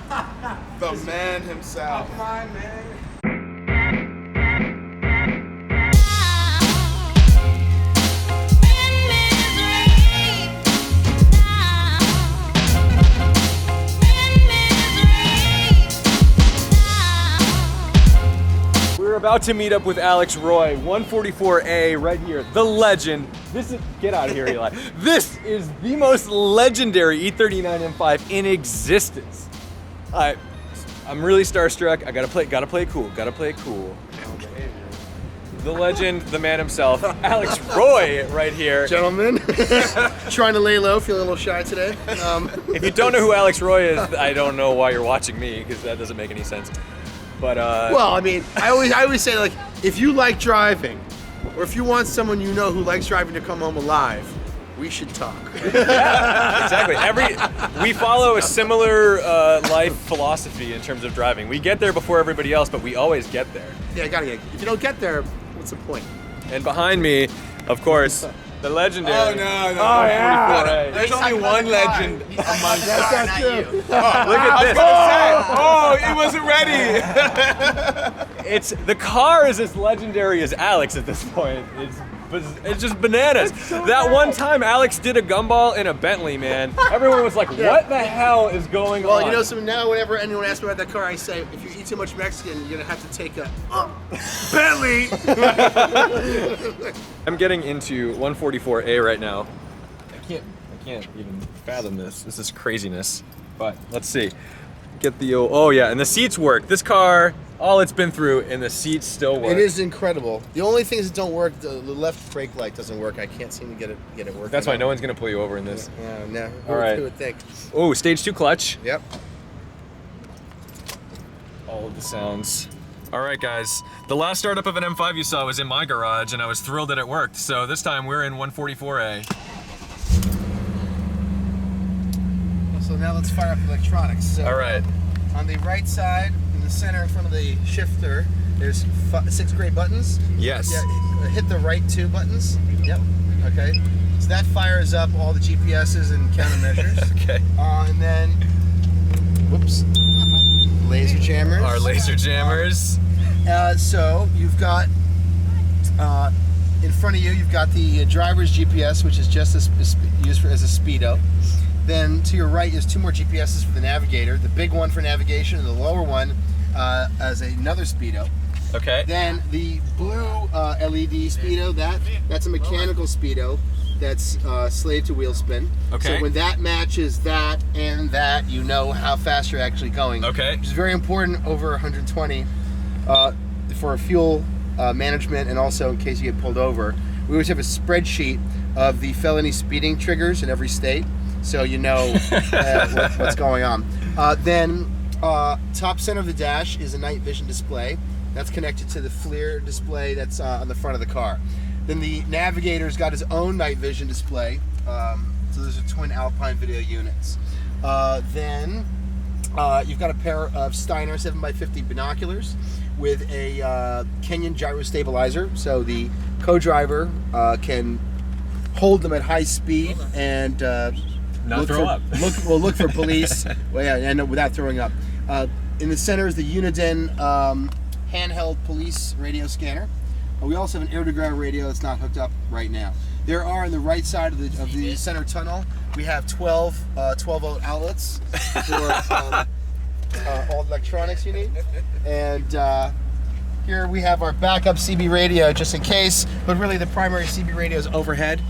The man himself. Come on, man. We're about to meet up with Alex Roy, 144A right here, the legend. This is, get out of here, Eli. This is the most legendary E39 M5 in existence. I'm really starstruck. I gotta play it cool. The legend, the man himself, Alex Roy right here. Gentlemen, trying to lay low, feel a little shy today. If you don't know who Alex Roy is, I don't know why you're watching me, because that doesn't make any sense. But well, I mean, I always say, like, if you like driving, or if you want someone you know who likes driving to come home alive, we should talk. yeah, exactly. We follow a similar life philosophy in terms of driving. We get there before everybody else, but we always get there. Yeah, gotta get. If you don't get there, what's the point? And behind me, of course, the legendary. Oh no! Oh yeah! There's only one legend amongst us. That's not you. Look at this. Oh, he wasn't ready. It's the car is as legendary as Alex at this point. It's just bananas. That one time Alex did a gumball in a Bentley, man. Everyone was like, what the hell is going on? Well, you know, so now whenever anyone asks me about that car, I say, if you eat too much Mexican, you're gonna have to take a Bentley. I'm getting into 144A right now. I can't even fathom this. This is craziness. But let's see. Get the oh yeah, and the seats work. This car, all it's been through, and the seats still work. It is incredible. The only things that don't work, the left brake light doesn't work. I can't seem to get it working. That's why no one's gonna pull you over in this. Yeah, no. All right. Who would think? Oh, stage 2 clutch. Yep. All of the sounds. All right, guys. The last startup of an M5 you saw was in my garage, and I was thrilled that it worked. So this time we're in 144A. So now let's fire up electronics. So, all right. On the right side, in the center, in front of the shifter, there's 6 gray buttons. Yes. Yeah, hit the right 2 buttons. Yep. Okay. So that fires up all the GPSs and countermeasures. Okay. And then, whoops, laser jammers. Our laser jammers. So you've got, in front of you, you've got the driver's GPS, which is just used as a speedo. Then to your right is 2 more GPSs for the navigator. The big one for navigation, and the lower one as another speedo. Okay. Then the blue LED speedo, that's a mechanical speedo that's slave to wheel spin. Okay. So when that matches that and that, you know how fast you're actually going. Okay. Which is very important over 120 for fuel management, and also in case you get pulled over. We always have a spreadsheet of the felony speeding triggers in every state, so you know what's going on. Then top center of the dash is a night vision display. That's connected to the FLIR display that's on the front of the car. Then the navigator's got his own night vision display. So those are twin Alpine video units. Then you've got a pair of Steiner 7x50 binoculars with a Kenyan gyro stabilizer, so the co-driver can hold them at high speed and Not throw up. Look for police. Well, yeah, and without throwing up. In the center is the Uniden handheld police radio scanner. We also have an air-to-ground radio that's not hooked up right now. There are on the right side of the center tunnel, we have 12 volt outlets for all the electronics you need. And here we have our backup CB radio just in case, but really the primary CB radio is overhead.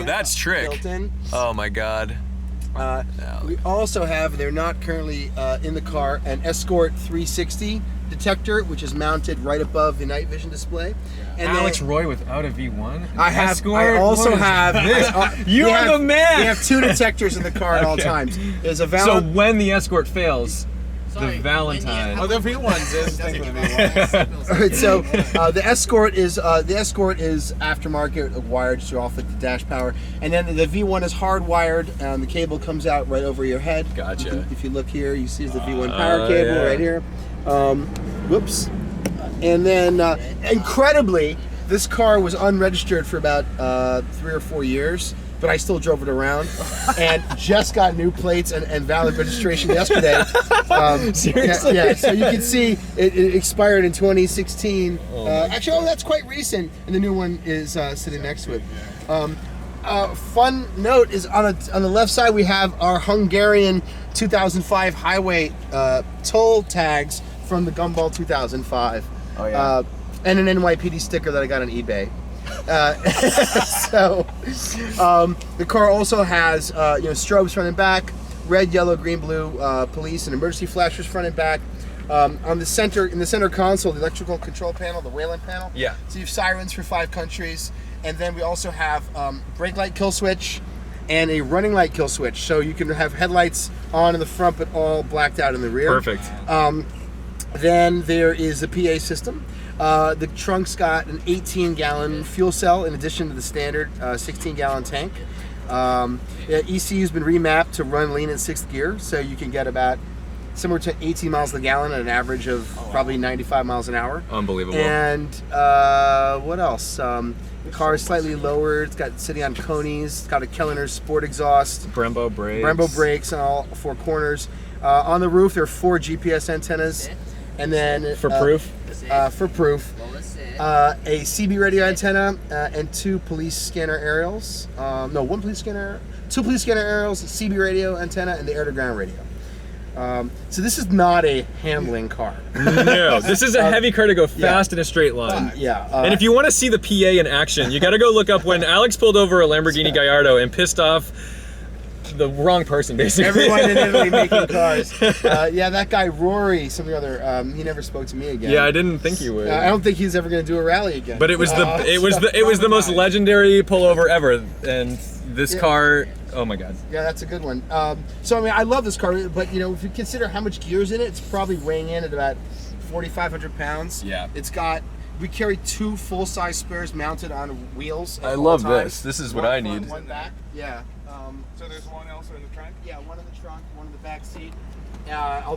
That's trick. Built in. Oh my God. We also have, they're not currently in the car, an Escort 360 detector, which is mounted right above the night vision display. And Alex Roy without a V1? I also have this. You are the man! We have 2 detectors in the car at all times. There's a So when the Escort fails, the Valentine. Oh, the V1s is technically V1s. All right, so the Escort is aftermarket, wired to off the dash power, and then the V1 is hardwired, and the cable comes out right over your head. Gotcha. If you look here, you see the V1 power cable right here. Whoops. And then, incredibly, this car was unregistered for about 3 or 4 years. but I still drove it around, and just got new plates and valid registration yesterday. Seriously? Yeah, so you can see it expired in 2016. Actually, that's quite recent, and the new one is sitting next to it. Fun note is on the left side we have our Hungarian 2005 highway toll tags from the Gumball 2005. Oh yeah. And an NYPD sticker that I got on eBay. So the car also has strobes front and back, red, yellow, green, blue, police and emergency flashers front and back. In the center console, the electrical control panel, the Wayland panel. Yeah. So you have sirens for 5 countries, and then we also have brake light kill switch and a running light kill switch. So you can have headlights on in the front, but all blacked out in the rear. Perfect. Then there is the PA system. The trunk's got an 18-gallon fuel cell in addition to the standard 16-gallon tank. ECU's been remapped to run lean in 6th gear, so you can get about somewhere to 18 miles a gallon at an average of probably 95 miles an hour. Unbelievable. And what else? The car is slightly lowered. It's got sitting on conies. It's got a Kellner Sport exhaust. Brembo brakes. Brembo brakes on all 4 corners. On the roof, there are 4 GPS antennas. And then For proof? a CB radio antenna and 2 police scanner aerials. No, 1 police scanner, 2 police scanner aerials, a CB radio antenna, and the air-to-ground radio. So this is not a handling car. No, this is a heavy car to go fast in a straight line. And if you want to see the PA in action, you got to go look up when Alex pulled over a Lamborghini Gallardo and pissed off the wrong person, basically. Everyone in Italy making cars. That guy Rory, something or other. He never spoke to me again. Yeah, I didn't think he would. I don't think he's ever going to do a rally again. But it was the most legendary pullover ever, and this car. Oh my God. Yeah, that's a good one. So I mean, I love this car, but if you consider how much gear's in it, it's probably weighing in at about 4,500 pounds. Yeah. We carry 2 full-size spares mounted on wheels. I love this. This is what I One need. front, one back. Yeah. So there's one also in the trunk? Yeah, one in the trunk, one in the back seat.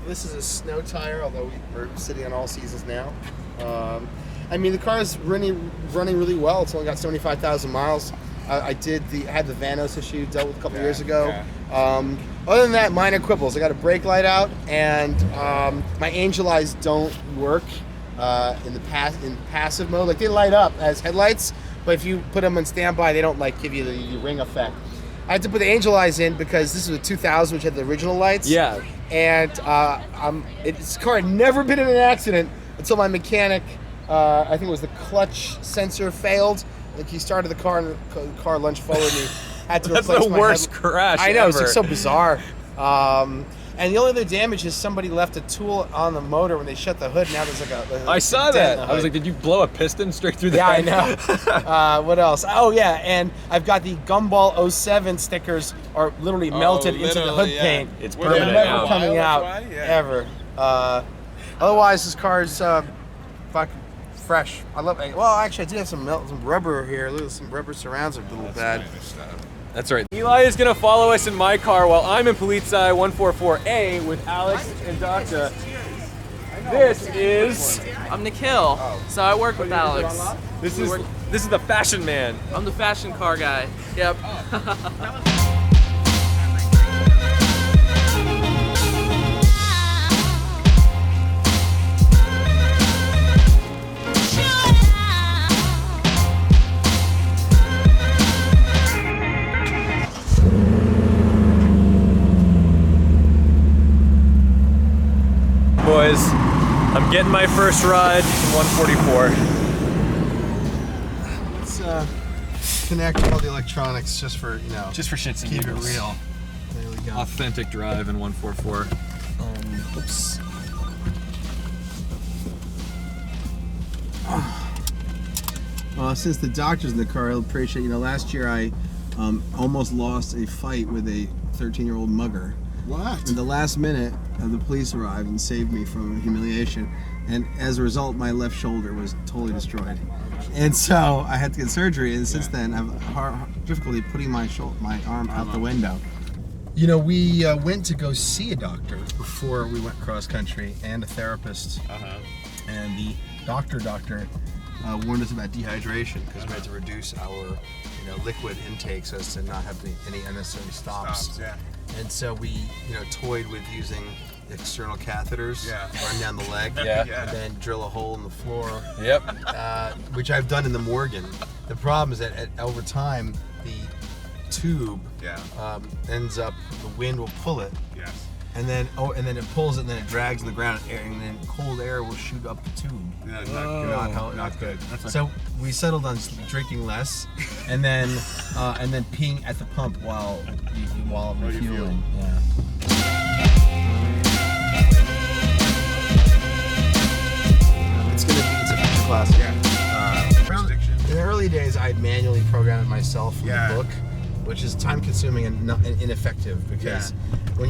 This is a snow tire, although we're sitting on all seasons now. I mean, the car is running really well. It's only got 75,000 miles. I had the Vanos issue dealt with a couple years ago. Yeah. Other than that, minor quibbles. I got a brake light out, and my angel eyes don't work in passive mode. Like, they light up as headlights, but if you put them on standby, they don't give you the ring effect. I had to put the angel eyes in because this was a 2000, which had the original lights. Yeah. And this car had never been in an accident until my mechanic, I think it was the clutch sensor failed. Like, he started the car and the car lunged forward and he had to That's replace the my worst crash I know, ever. it's so bizarre. And the only other damage is somebody left a tool on the motor when they shut the hood. Now there's I saw dent in that. the I was hood. like, did you blow a piston straight through the Yeah, I head? know. What else? Oh, yeah, and I've got the Gumball 07 stickers are literally melted into the hood literally, yeah. paint. It's Were They're permanent never now. coming That's out, why? Yeah. ever. Otherwise, this car is fucking fresh. I love it. Well, actually, I did have some rubber here. Look, some rubber surrounds are a little bad. That's right. Eli is going to follow us in my car while I'm in Polizei 144A with Alex and Doctor. This is... I'm Nikhil, so I work with Alex. This is the fashion man. I'm the fashion car guy. Yep. Boys, I'm getting my first ride in 144. Let's connect all the electronics just for, Just for shits and keep it giggles. real. There we go. Authentic drive in 144. Oops. Since the doctor's in the car, I'll appreciate, last year I almost lost a fight with a 13-year-old mugger. What? In the last minute, the police arrived and saved me from humiliation. And as a result, my left shoulder was totally destroyed. And so I had to get surgery, and since then I have difficulty putting my arm out the window. We went to go see a doctor before we went cross country, and a therapist. And the doctor warned us about dehydration because we had to reduce our liquid intake so as to not have any unnecessary stops. Yeah. And so we toyed with using external catheters, run down the leg, and then drill a hole in the floor. Yep. Which I've done in the Morgan. The problem is that over time the tube ends up, the wind will pull it. Yes. And then it pulls it, and then it drags in the ground, and then cold air will shoot up the tube. Yeah, Not good. So we settled on drinking less, and then peeing at the pump while refueling. Yeah. It's a future classic. In the early days, I'd manually program it myself from the book, which is time-consuming and ineffective because when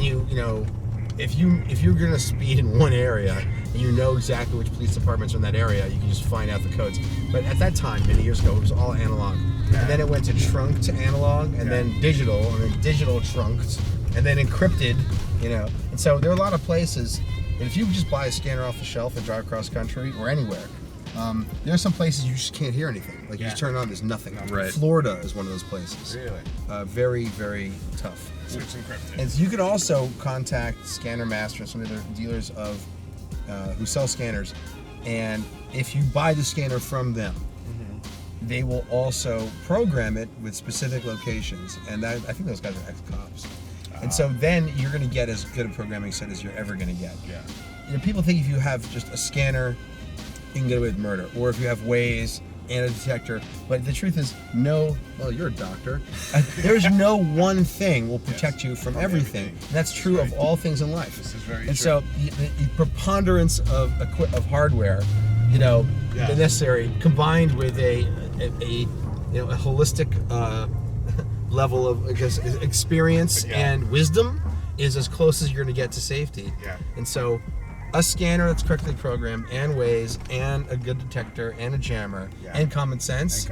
if you're gonna speed in one area and you know exactly which police departments are in that area, you can just find out the codes. But at that time, many years ago, it was all analog, and then it went to trunk to analog, and then digital, and then digital trunked, and then encrypted. And so there are a lot of places. And if you just buy a scanner off the shelf and drive across country or anywhere, there are some places you just can't hear anything. Like you just turn it on, there's nothing. Right. Florida is one of those places. Really? Very, very tough. So it's encrypted. And so you could also contact Scanner Master and some of their dealers who sell scanners. And if you buy the scanner from them, they will also program it with specific locations. And I think those guys are ex-cops. And so then you're going to get as good a programming set as you're ever going to get. Yeah. People think if you have just a scanner, you can get away with murder. Or if you have Waze and a detector. But the truth is, well, you're a doctor. There's no one thing will protect you from everything. And that's true of all things in life. This is very and true. so the preponderance of hardware, necessary, combined with a holistic level of experience and wisdom, is as close as you're going to get to safety. Yeah. And so a scanner that's correctly programmed, and Waze, and a good detector, and a jammer, and common sense.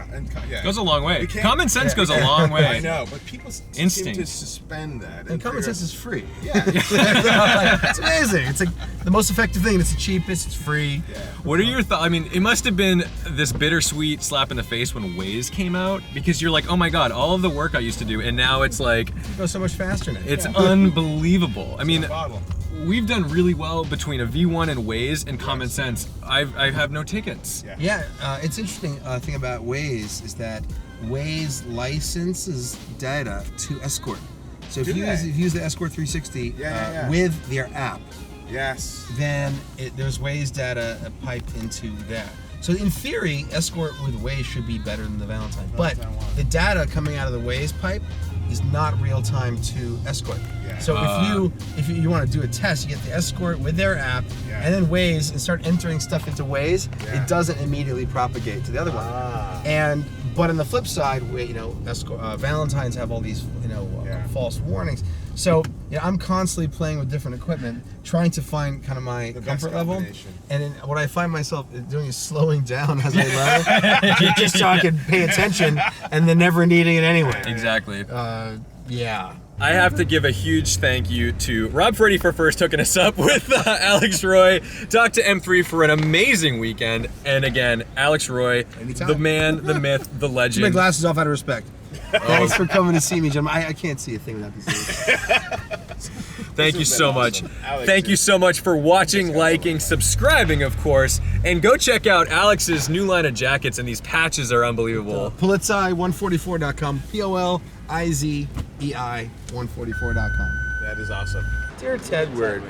Goes a long way. Common sense goes a long way. I know, but people seem to suspend that. And common sense is free. Yeah. It's amazing. It's like the most effective thing. It's the cheapest. It's free. Yeah. What are your thoughts? I mean, it must have been this bittersweet slap in the face when Waze came out, because you're like, oh my god, all of the work I used to do, and now it's like, It goes so much faster now. it's unbelievable. I mean, Bottle. we've done really well between a V1 and Waze and common sense. I have no tickets. Yeah, it's interesting thing about Waze is that Waze licenses data to Escort. So if you use the Escort 360 with their app, then there's Waze data piped into that. So in theory, Escort with Waze should be better than the Valentine. But the data coming out of the Waze pipe is not real time to Escort. So if you want to do a test, you get the Escort with their app, and then Waze, and start entering stuff into Waze. It doesn't immediately propagate to the other one. But on the flip side, Escort, Valentines have all these false warnings. So I'm constantly playing with different equipment, trying to find kind of my comfort level. And then what I find myself doing is slowing down as I learn, just so I can pay attention, and then never needing it anyway. Exactly. I have to give a huge thank you to Rob Freddy for first hooking us up with Alex Roy. Talk to M3 for an amazing weekend. And again, Alex Roy, the man, the myth, the legend. Take my glasses off out of respect. Thanks for coming to see me, gentlemen. I can't see a thing without these things. Thank you so much. Thank you so much for watching, liking, subscribing, of course. And go check out Alex's new line of jackets, and these patches are unbelievable. Polizei144.com. Polizei 144.com. That is awesome. Dear Tedward,